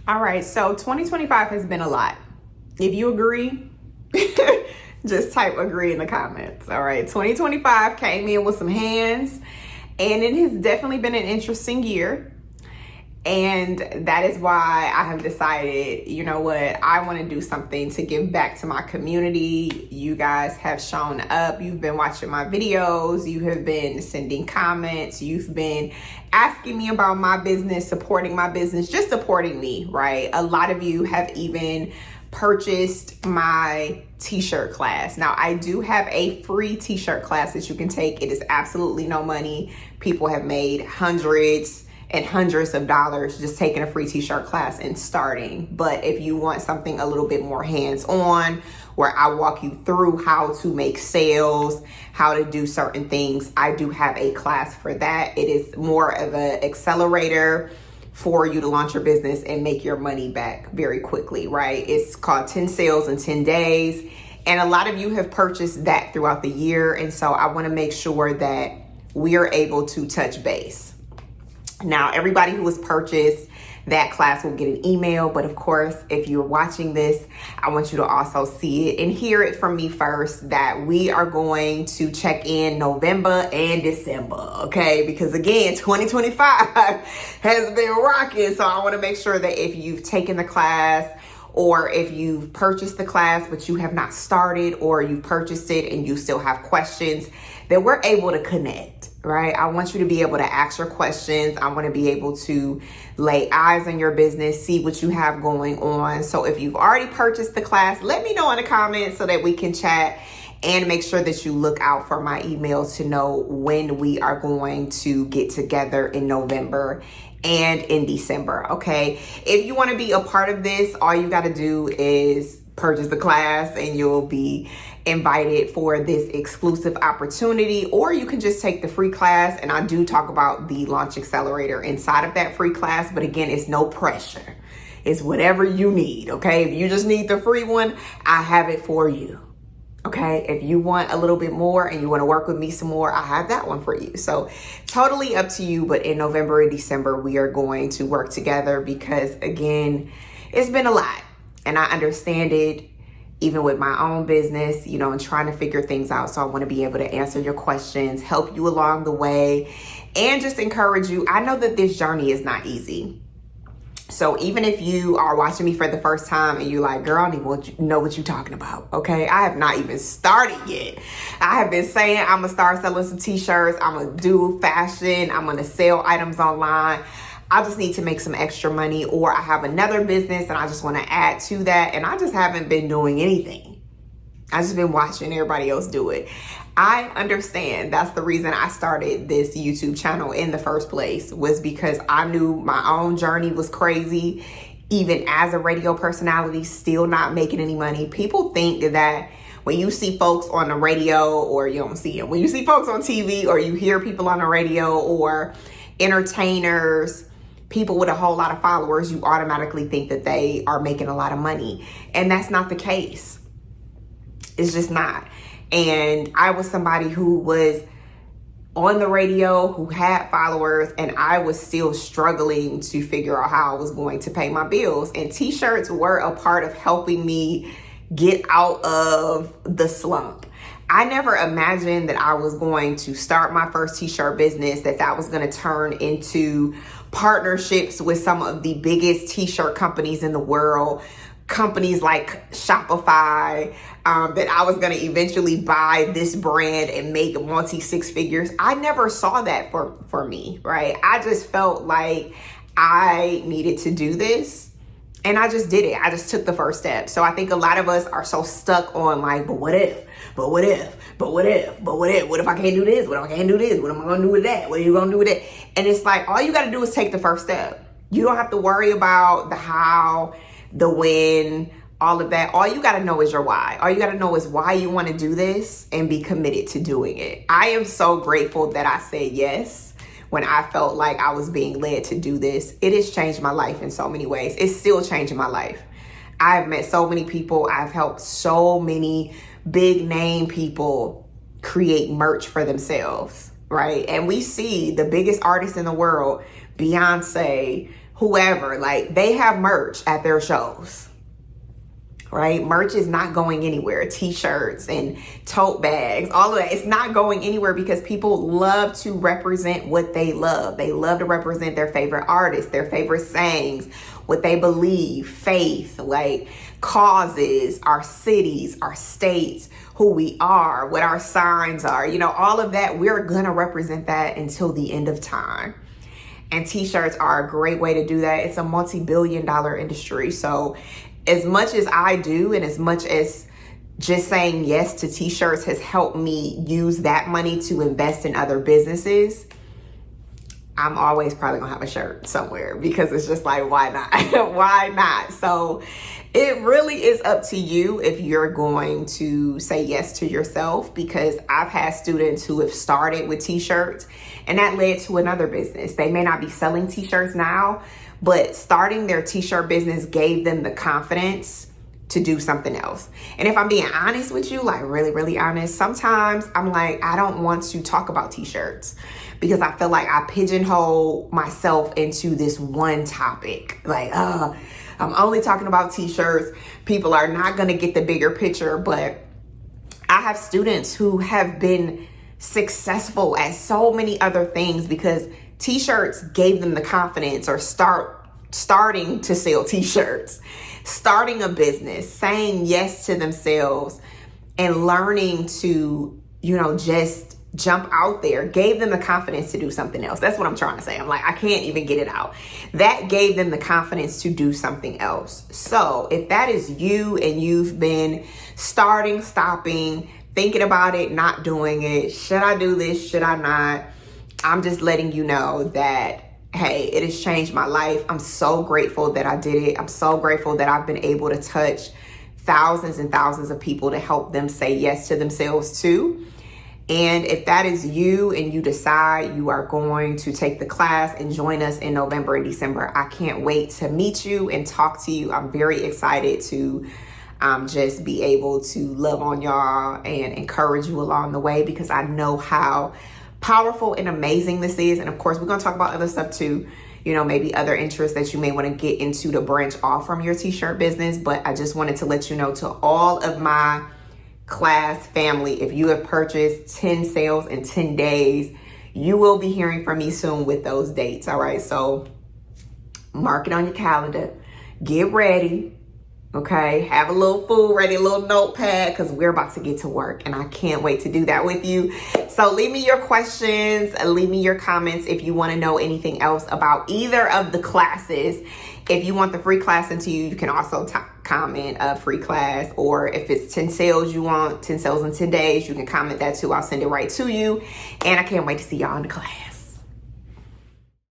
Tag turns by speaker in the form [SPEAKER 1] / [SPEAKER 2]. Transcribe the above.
[SPEAKER 1] All right, so 2025 has been a lot. If you agree, just type agree in the comments. All right, 2025 came in with some hands, and it has definitely been an interesting year. And that is why I have decided, you know what, I want to do something to give back to my community. You guys have shown up. You've been watching my videos. You have been sending comments. You've been asking me about my business, supporting my business, just supporting me, right? A lot of you have even purchased my t-shirt class. Now, I do have a free t-shirt class that you can take. It is absolutely no money. People have made hundreds and hundreds of dollars just taking a free t-shirt class and starting. But if you want something a little bit more hands-on, where I walk you through how to make sales, how to do certain things, I do have a class for that. It is more of an accelerator for you to launch your business and make your money back very quickly, right? It's called 10 Sales in 10 Days. And a lot of you have purchased that throughout the year. And so I want to make sure that we are able to touch base. Now, everybody who has purchased that class will get an email, but of course, if you're watching this, I want you to also see it and hear it from me first that we are going to check in November and December, okay? Because again, 2025 has been rocking, so I want to make sure that if you've taken the class or if you've purchased the class but you have not started, or you've purchased it and you still have questions, that we're able to connect, right? I want you to be able to ask your questions. I want to be able to lay eyes on your business, see what you have going on. So if you've already purchased the class, let me know in the comments so that we can chat, and make sure that you look out for my emails to know when we are going to get together in November and in December, okay? If you want to be a part of this, all you got to do is purchase the class and you'll be invited for this exclusive opportunity, or you can just take the free class. And I do talk about the launch accelerator inside of that free class, but again, it's no pressure. It's whatever you need, okay? If you just need the free one, I have it for you. Okay, if you want a little bit more and you want to work with me some more, I have that one for you. So totally up to you. But in November and December, we are going to work together because, again, it's been a lot. And I understand it, even with my own business, you know, and trying to figure things out. So I want to be able to answer your questions, help you along the way, and just encourage you. I know that this journey is not easy. So even if you are watching me for the first time and you're like, girl, I don't even know what you're talking about, okay? I have not even started yet. I have been saying I'm going to start selling some t-shirts. I'm going to do fashion. I'm going to sell items online. I just need to make some extra money, or I have another business and I just want to add to that. And I just haven't been doing anything. I've just been watching everybody else do it. I understand. That's the reason I started this YouTube channel in the first place, was because I knew my own journey was crazy. Even as a radio personality, still not making any money. People think that when you see folks on the radio, or you don't see them, when you see folks on TV, or you hear people on the radio, or entertainers, people with a whole lot of followers, you automatically think that they are making a lot of money. And that's not the case. It's just not. And I was somebody who was on the radio, who had followers, and I was still struggling to figure out how I was going to pay my bills. And t-shirts were a part of helping me get out of the slump. I never imagined that I was going to start my first t-shirt business, that was going to turn into partnerships with some of the biggest t-shirt companies in the world, companies like Shopify, that I was going to eventually buy this brand and make multi-six figures. I never saw that for me, right? I just felt like I needed to do this, and I just did it. I just took the first step. So I think a lot of us are so stuck on like, but what if, but what if, but what if, but what if, what if I can't do this? What if I can't do this? What am I going to do with that? What are you going to do with that? And it's like, all you got to do is take the first step. You don't have to worry about the how, the when, all of that. All you got to know is your why. All you got to know is why you want to do this and be committed to doing it. I am so grateful that I said yes when I felt like I was being led to do this. It has changed my life in so many ways. It's still changing my life. I've met so many people. I've helped so many big name people create merch for themselves, right? And we see the biggest artists in the world, Beyonce, whoever, like they have merch at their shows, right? Merch is not going anywhere. T-shirts and tote bags, all of that. It's not going anywhere because people love to represent what they love. They love to represent their favorite artists, their favorite sayings, what they believe, faith, like causes, our cities, our states, who we are, what our signs are, you know, all of that. We're gonna represent that until the end of time. And t-shirts are a great way to do that. It's a multi-billion-dollar industry. So as much as I do, and as much as just saying yes to t-shirts has helped me use that money to invest in other businesses, I'm always probably gonna have a shirt somewhere because it's just like, why not? Why not? So it really is up to you if you're going to say yes to yourself, because I've had students who have started with t-shirts and that led to another business. They may not be selling t-shirts now, but starting their t-shirt business gave them the confidence to do something else. And if I'm being honest with you, like really, really honest, sometimes I'm like, I don't want to talk about t-shirts because I feel like I pigeonhole myself into this one topic. Like, I'm only talking about t-shirts. People are not going to get the bigger picture. But I have students who have been successful at so many other things because t-shirts gave them the confidence, or starting to sell t-shirts, starting a business, saying yes to themselves, and learning to, you know, just jump out there, gave them the confidence to do something else. That's what I'm trying to say. I'm like, I can't even get it out. That gave them the confidence to do something else. So if that is you and you've been starting, stopping, thinking about it, not doing it, should I do this? Should I not? I'm just letting you know that, hey, it has changed my life. I'm so grateful that I did it. I'm so grateful that I've been able to touch thousands and thousands of people to help them say yes to themselves too. And if that is you and you decide you are going to take the class and join us in November and December, I can't wait to meet you and talk to you. I'm very excited to just be able to love on y'all and encourage you along the way, because I know how powerful and amazing this is. And of course, we're going to talk about other stuff too, you know, maybe other interests that you may want to get into to branch off from your t-shirt business. But I just wanted to let you know, to all of my class family, if you have purchased 10 sales in 10 days, you will be hearing from me soon with those dates. All right. So mark it on your calendar, get ready. Okay. Have a little food ready, a little notepad, because we're about to get to work and I can't wait to do that with you. So leave me your questions, leave me your comments if you want to know anything else about either of the classes. If you want the free class into you, you can also comment a free class, or if it's 10 sales you want, 10 sales in 10 days, you can comment that too. I'll send it right to you. And I can't wait to see y'all in the class.